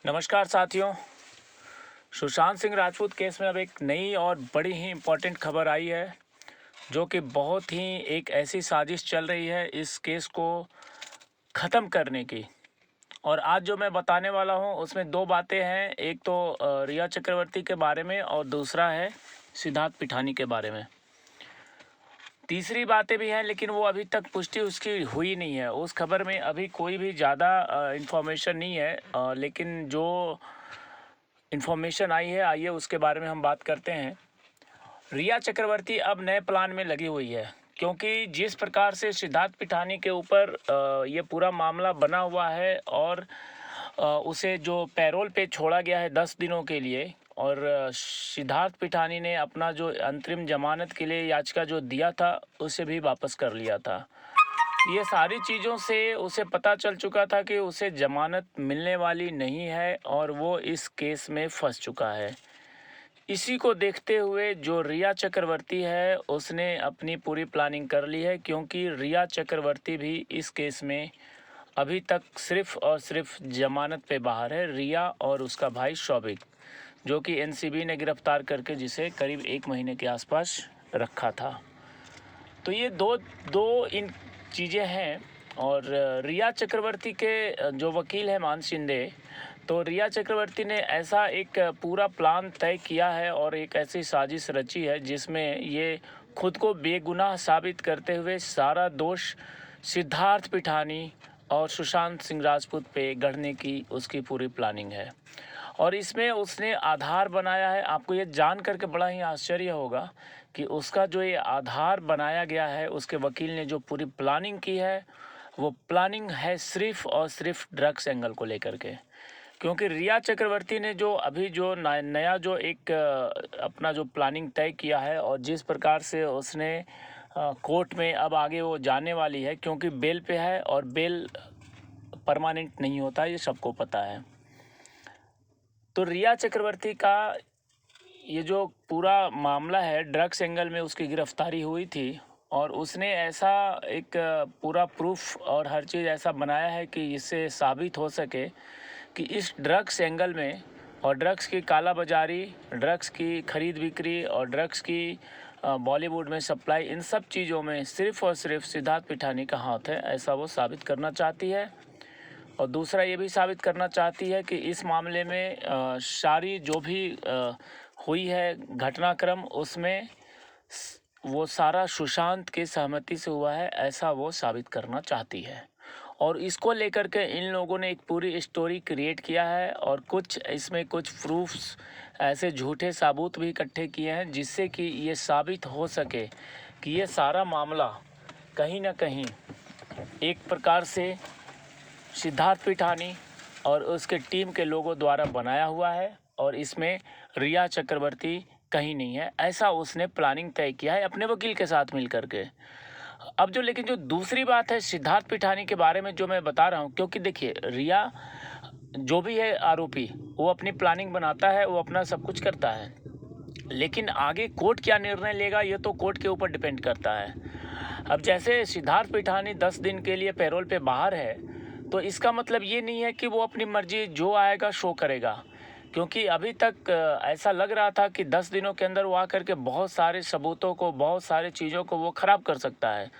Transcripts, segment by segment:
नमस्कार साथियों। सुशांत सिंह राजपूत केस में अब एक नई और बड़ी ही इम्पोर्टेंट खबर आई है, जो कि बहुत ही एक ऐसी साजिश चल रही है इस केस को ख़त्म करने की। और आज जो मैं बताने वाला हूं उसमें दो बातें हैं, एक तो रिया चक्रवर्ती के बारे में और दूसरा है सिद्धार्थ पिठानी के बारे में। तीसरी बातें भी हैं लेकिन वो अभी तक पुष्टि उसकी हुई नहीं है। उस खबर में अभी कोई भी ज़्यादा इन्फॉर्मेशन नहीं है, लेकिन जो इन्फॉर्मेशन आई है आइए उसके बारे में हम बात करते हैं। रिया चक्रवर्ती अब नए प्लान में लगी हुई है, क्योंकि जिस प्रकार से सिद्धार्थ पिठानी के ऊपर ये पूरा मामला बना हुआ है और उसे जो पैरोल पे छोड़ा गया है 10 दिनों के लिए, और सिद्धार्थ पिठानी ने अपना जो अंतरिम जमानत के लिए याचिका जो दिया था उसे भी वापस कर लिया था। ये सारी चीज़ों से उसे पता चल चुका था कि उसे जमानत मिलने वाली नहीं है और वो इस केस में फंस चुका है। इसी को देखते हुए जो रिया चक्रवर्ती है उसने अपनी पूरी प्लानिंग कर ली है, क्योंकि रिया चक्रवर्ती भी इस केस में अभी तक सिर्फ और सिर्फ जमानत पे बाहर है। रिया और उसका भाई शौबिक, जो कि एनसीबी ने गिरफ्तार करके जिसे करीब 1 महीने के आसपास रखा था। तो ये दो दो इन चीज़ें हैं। और रिया चक्रवर्ती के जो वकील हैं मान शिंदे, तो रिया चक्रवर्ती ने ऐसा एक पूरा प्लान तय किया है और एक ऐसी साजिश रची है जिसमें ये खुद को बेगुनाह साबित करते हुए सारा दोष सिद्धार्थ पिठानी और सुशांत सिंह राजपूत पे गढ़ने की उसकी पूरी प्लानिंग है। और इसमें उसने आधार बनाया है। आपको ये जान करके बड़ा ही आश्चर्य होगा कि उसका जो ये आधार बनाया गया है, उसके वकील ने जो पूरी प्लानिंग की है वो प्लानिंग है सिर्फ और सिर्फ ड्रग्स एंगल को लेकर के। क्योंकि रिया चक्रवर्ती ने जो अभी जो नया जो एक अपना जो प्लानिंग तय किया है और जिस प्रकार से उसने कोर्ट में अब आगे वो जाने वाली है, क्योंकि बेल पे है और बेल परमानेंट नहीं होता, ये सबको पता है। तो रिया चक्रवर्ती का ये जो पूरा मामला है, ड्रग्स एंगल में उसकी गिरफ्तारी हुई थी और उसने ऐसा एक पूरा प्रूफ और हर चीज़ ऐसा बनाया है कि इससे साबित हो सके कि इस ड्रग्स एंगल में और ड्रग्स की काला बाजारी, ड्रग्स की खरीद बिक्री और ड्रग्स की बॉलीवुड में सप्लाई, इन सब चीज़ों में सिर्फ और सिर्फ सिद्धार्थ पिठानी का हाथ है, ऐसा वो साबित करना चाहती है। और दूसरा ये भी साबित करना चाहती है कि इस मामले में सारी जो भी हुई है घटनाक्रम, उसमें वो सारा सुशांत की सहमति से हुआ है, ऐसा वो साबित करना चाहती है। और इसको लेकर के इन लोगों ने एक पूरी स्टोरी क्रिएट किया है और कुछ इसमें कुछ प्रूफ्स ऐसे झूठे सबूत भी इकट्ठे किए हैं जिससे कि ये साबित हो सके कि ये सारा मामला कहीं ना कहीं एक प्रकार से सिद्धार्थ पिठानी और उसके टीम के लोगों द्वारा बनाया हुआ है और इसमें रिया चक्रवर्ती कहीं नहीं है, ऐसा उसने प्लानिंग तय किया है अपने वकील के साथ मिल करके। अब जो लेकिन जो दूसरी बात है सिद्धार्थ पिठानी के बारे में जो मैं बता रहा हूँ, क्योंकि देखिए रिया जो भी है आरोपी, वो अपनी प्लानिंग बनाता है, वो अपना सब कुछ करता है, लेकिन आगे कोर्ट क्या निर्णय लेगा ये तो कोर्ट के ऊपर डिपेंड करता है। अब जैसे सिद्धार्थ पिठानी 10 दिन के लिए पैरोल पे बाहर है, तो इसका मतलब ये नहीं है कि वो अपनी मर्जी जो आएगा शो करेगा, क्योंकि अभी तक ऐसा लग रहा था कि 10 दिनों के अंदर वो आकर के बहुत सारे सबूतों को, बहुत सारी चीज़ों को वो ख़राब कर सकता है।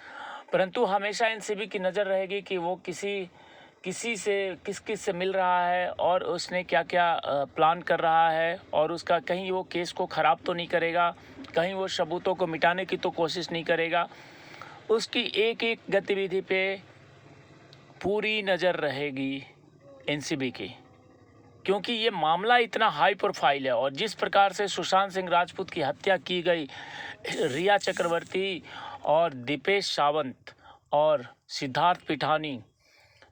परंतु हमेशा एनसीबी की नज़र रहेगी कि वो किसी से किस से मिल रहा है और उसने क्या क्या प्लान कर रहा है, और उसका कहीं वो केस को ख़राब तो नहीं करेगा, कहीं वो सबूतों को मिटाने की तो कोशिश नहीं करेगा। उसकी एक एक गतिविधि पे पूरी नज़र रहेगी एनसीबी की, क्योंकि ये मामला इतना हाई प्रोफाइल है। और जिस प्रकार से सुशांत सिंह राजपूत की हत्या की गई, रिया चक्रवर्ती और दीपेश सावंत और सिद्धार्थ पिठानी,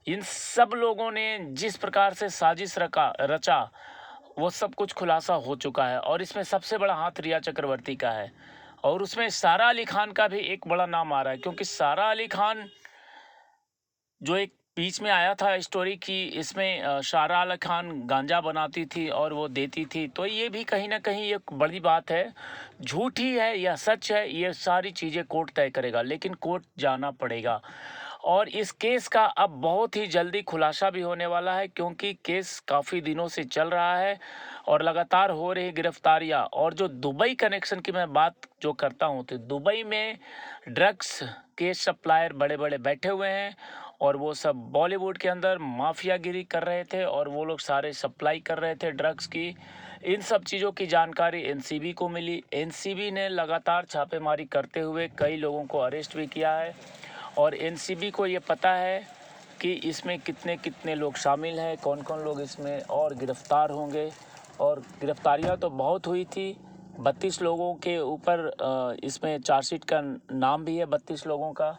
इन सब लोगों ने जिस प्रकार से साजिश रचा, वो सब कुछ खुलासा हो चुका है। और इसमें सबसे बड़ा हाथ रिया चक्रवर्ती का है और उसमें सारा अली खान का भी एक बड़ा नाम आ रहा है, क्योंकि सारा अली खान जो एक बीच में आया था स्टोरी की, इसमें सारा अली खान गांजा बनाती थी और वो देती थी, तो ये भी कहीं ना कहीं एक बड़ी बात है। झूठी है या सच है, ये सारी चीज़ें कोर्ट तय करेगा, लेकिन कोर्ट जाना पड़ेगा। और इस केस का अब बहुत ही जल्दी खुलासा भी होने वाला है, क्योंकि केस काफ़ी दिनों से चल रहा है और लगातार हो रही गिरफ्तारियां। और जो दुबई कनेक्शन की मैं बात जो करता हूं, तो दुबई में ड्रग्स के सप्लायर बड़े बड़े बैठे हुए हैं और वो सब बॉलीवुड के अंदर माफियागिरी कर रहे थे और वो लोग सारे सप्लाई कर रहे थे ड्रग्स की। इन सब चीज़ों की जानकारी एनसीबी को मिली। एनसीबी ने लगातार छापेमारी करते हुए कई लोगों को अरेस्ट भी किया है और एनसीबी को ये पता है कि इसमें कितने कितने लोग शामिल हैं, कौन कौन लोग इसमें और गिरफ्तार होंगे। और गिरफ्तारियां तो बहुत हुई थी, 32 लोगों के ऊपर इसमें चार्जशीट का नाम भी है 32 लोगों का।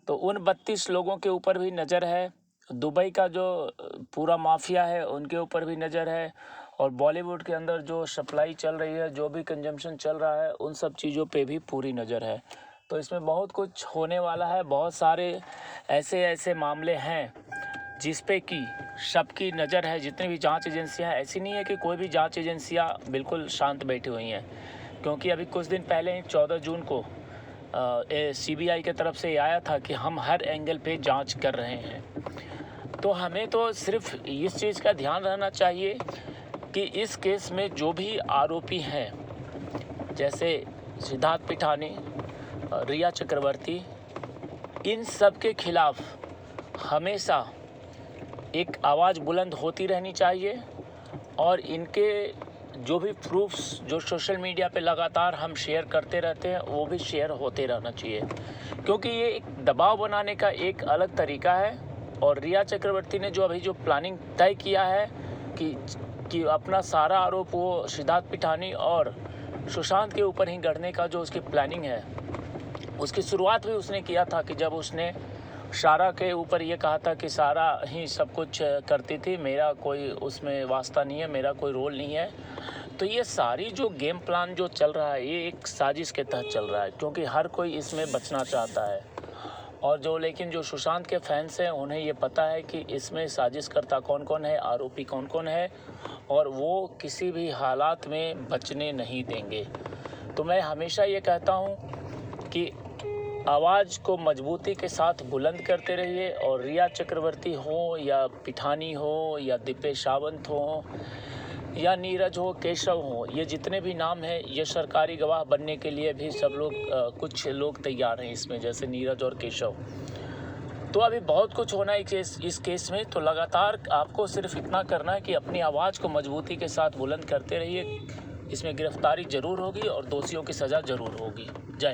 तो उन 32 लोगों के ऊपर भी नज़र है, दुबई का जो पूरा माफिया है उनके ऊपर भी नज़र है, और बॉलीवुड के अंदर जो सप्लाई चल रही है, जो भी कंजम्पशन चल रहा है, उन सब चीज़ों पे भी पूरी नज़र है। तो इसमें बहुत कुछ होने वाला है। बहुत सारे ऐसे ऐसे मामले हैं जिस पे कि सबकी नज़र है। जितनी भी जांच एजेंसियां, ऐसी नहीं है कि कोई भी जांच एजेंसियां बिल्कुल शांत बैठी हुई हैं, क्योंकि अभी कुछ दिन पहले 14 जून को सीबीआई की तरफ से आया था कि हम हर एंगल पे जांच कर रहे हैं। तो हमें तो सिर्फ इस चीज़ का ध्यान रहना चाहिए कि इस केस में जो भी आरोपी हैं, जैसे सिद्धार्थ पिठानी, रिया चक्रवर्ती, इन सब के खिलाफ हमेशा एक आवाज़ बुलंद होती रहनी चाहिए। और इनके जो भी प्रूफ्स जो सोशल मीडिया पे लगातार हम शेयर करते रहते हैं, वो भी शेयर होते रहना चाहिए, क्योंकि ये एक दबाव बनाने का एक अलग तरीका है। और रिया चक्रवर्ती ने जो अभी जो प्लानिंग तय किया है कि अपना सारा आरोप वो सिद्धार्थ पिठानी और सुशांत के ऊपर ही गढ़ने का जो उसकी प्लानिंग है, उसकी शुरुआत भी उसने किया था कि जब उसने सारा के ऊपर ये कहा था कि सारा ही सब कुछ करती थी, मेरा कोई उसमें वास्ता नहीं है, मेरा कोई रोल नहीं है। तो ये सारी जो गेम प्लान जो चल रहा है, ये एक साजिश के तहत चल रहा है, क्योंकि हर कोई इसमें बचना चाहता है। और लेकिन जो सुशांत के फैंस हैं, उन्हें ये पता है कि इसमें साजिश करता कौन कौन है, आरोपी कौन कौन है, और वो किसी भी हालात में बचने नहीं देंगे। तो मैं हमेशा ये कहता हूँ कि आवाज़ को मजबूती के साथ बुलंद करते रहिए। और रिया चक्रवर्ती हो या पिठानी हो या दिपेश सावंत हो या नीरज हो, केशव हो, ये जितने भी नाम हैं, ये सरकारी गवाह बनने के लिए भी सब लोग कुछ लोग तैयार हैं इसमें, जैसे नीरज और केशव। तो अभी बहुत कुछ होना है इस केस में। तो लगातार आपको सिर्फ इतना करना है कि अपनी आवाज़ को मजबूती के साथ बुलंद करते रहिए। इसमें गिरफ्तारी ज़रूर होगी और दोषियों की सज़ा ज़रूर होगी। जय